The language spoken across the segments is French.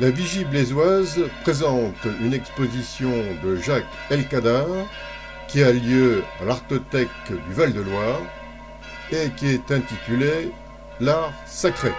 La Vigie blésoise présente une exposition de Jacques Elkader qui a lieu à l'Artothèque du Val-de-Loire et qui est intitulée L'art sacré.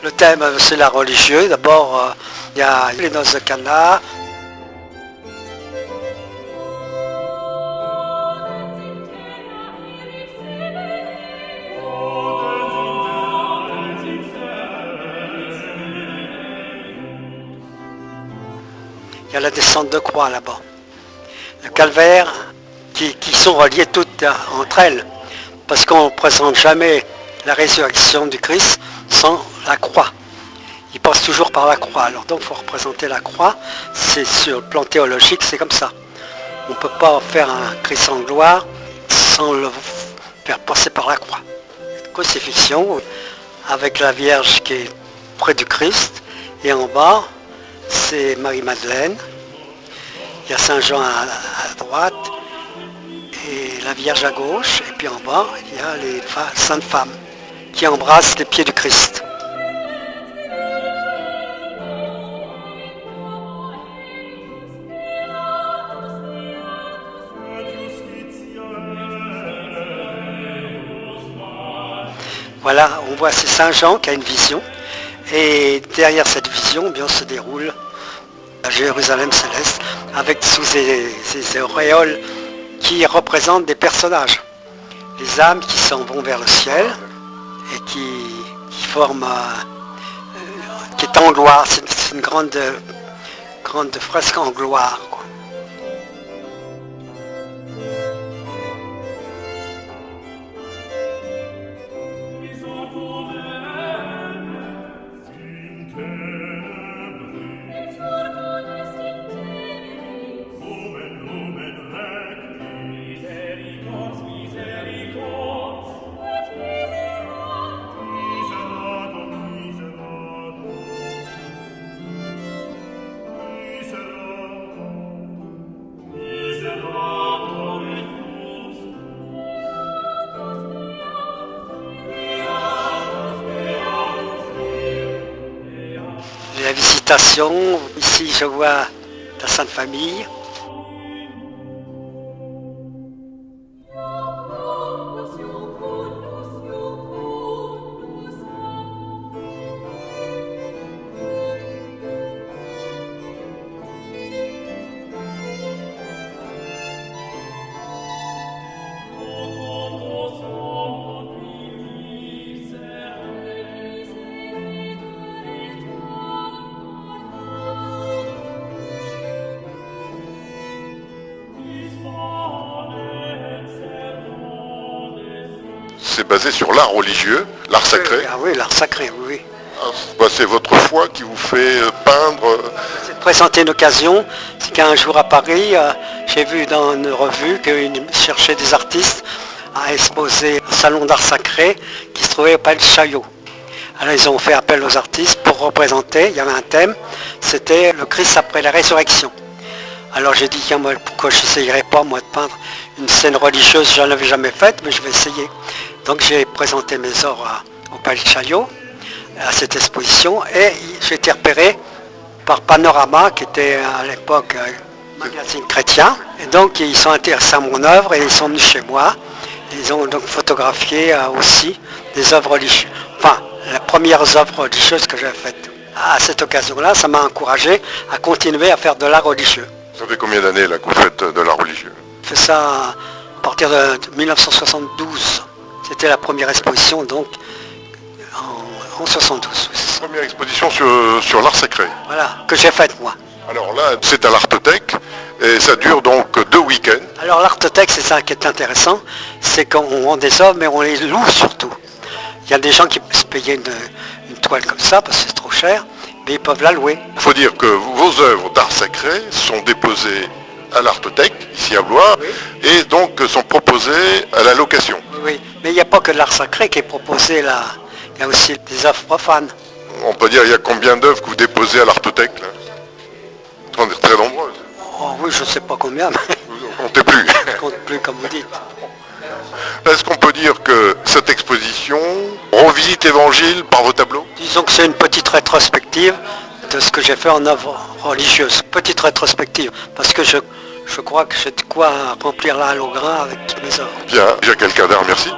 Le thème, c'est l'art religieux. D'abord, il y a les noces de Cana. Il y a la descente de croix là-bas. Le calvaire, qui sont reliées toutes entre elles. Parce qu'on ne présente jamais la résurrection du Christ sans la croix. Il passe toujours par la croix. Alors donc il faut représenter la croix. C'est sur le plan théologique, c'est comme ça. On ne peut pas faire un Christ en gloire sans le faire passer par la croix. Crucifixion avec la Vierge qui est près du Christ. Et en bas, c'est Marie-Madeleine. Il y a Saint Jean à droite et la Vierge à gauche. Et puis en bas, il y a les saintes femmes qui embrassent les pieds du Christ. Voilà, on voit c'est Saint Jean qui a une vision. Et derrière cette vision, bien, se déroule la Jérusalem céleste avec sous ces auréoles qui représentent des personnages. Les âmes qui s'en vont vers le ciel et qui forment, qui est en gloire. C'est une grande fresque en gloire, quoi. La visitation, ici je vois la Sainte Famille. C'est basé sur l'art religieux, l'art sacré. Ah oui, l'art sacré, oui. C'est votre foi qui vous fait peindre. C'est de présenter une occasion. C'est qu'un jour à Paris, j'ai vu dans une revue qu'ils cherchaient des artistes à exposer un salon d'art sacré qui se trouvait au Palais de Chaillot. Alors ils ont fait appel aux artistes pour représenter, il y avait un thème, c'était le Christ après la résurrection. Alors j'ai dit, tiens, moi, pourquoi je n'essayerais pas, moi, de peindre une scène religieuse, je n'en avais jamais faite, mais je vais essayer. Donc j'ai présenté mes œuvres au Palais de Chaillot, à cette exposition, et j'ai été repéré par Panorama, qui était à l'époque un magazine chrétien. Et donc ils sont intéressés à mon œuvre et ils sont venus chez moi. Ils ont donc photographié aussi des œuvres religieuses, enfin, les premières œuvres religieuses que j'ai faites. À cette occasion-là, ça m'a encouragé à continuer à faire de l'art religieux. Ça fait combien d'années là que vous faites de l'art religieux? Je fais ça à partir de 1972. C'était la première exposition donc en 72. Première exposition sur l'art sacré. Voilà, que j'ai faite moi. Alors là, c'est à l'Artothèque et ça dure donc 2 week-end. Alors l'artothèque, c'est ça qui est intéressant, c'est qu'on vend des œuvres, mais on les loue surtout. Il y a des gens qui peuvent se payer une toile comme ça, parce que c'est trop cher, mais ils peuvent la louer. Il faut dire que vos œuvres d'art sacré sont déposées à l'Artothèque, ici à Blois, et donc sont proposées à la location. Oui, mais il n'y a pas que de l'art sacré qui est proposé là, il y a aussi des œuvres profanes. On peut dire, il y a combien d'œuvres que vous déposez à l'Artothèque là? On est très nombreuses. Oh oui, je ne sais pas combien, mais Vous ne comptez plus. je ne compte plus comme vous dites. Est-ce qu'on peut dire que cette exposition revisite l'Évangile par vos tableaux? Disons que c'est une petite rétrospective de ce que j'ai fait en œuvre religieuse. Petite rétrospective, parce que je crois que j'ai de quoi remplir la halle au grain avec toutes mes œuvres. Bien, Jacques Elkader, merci.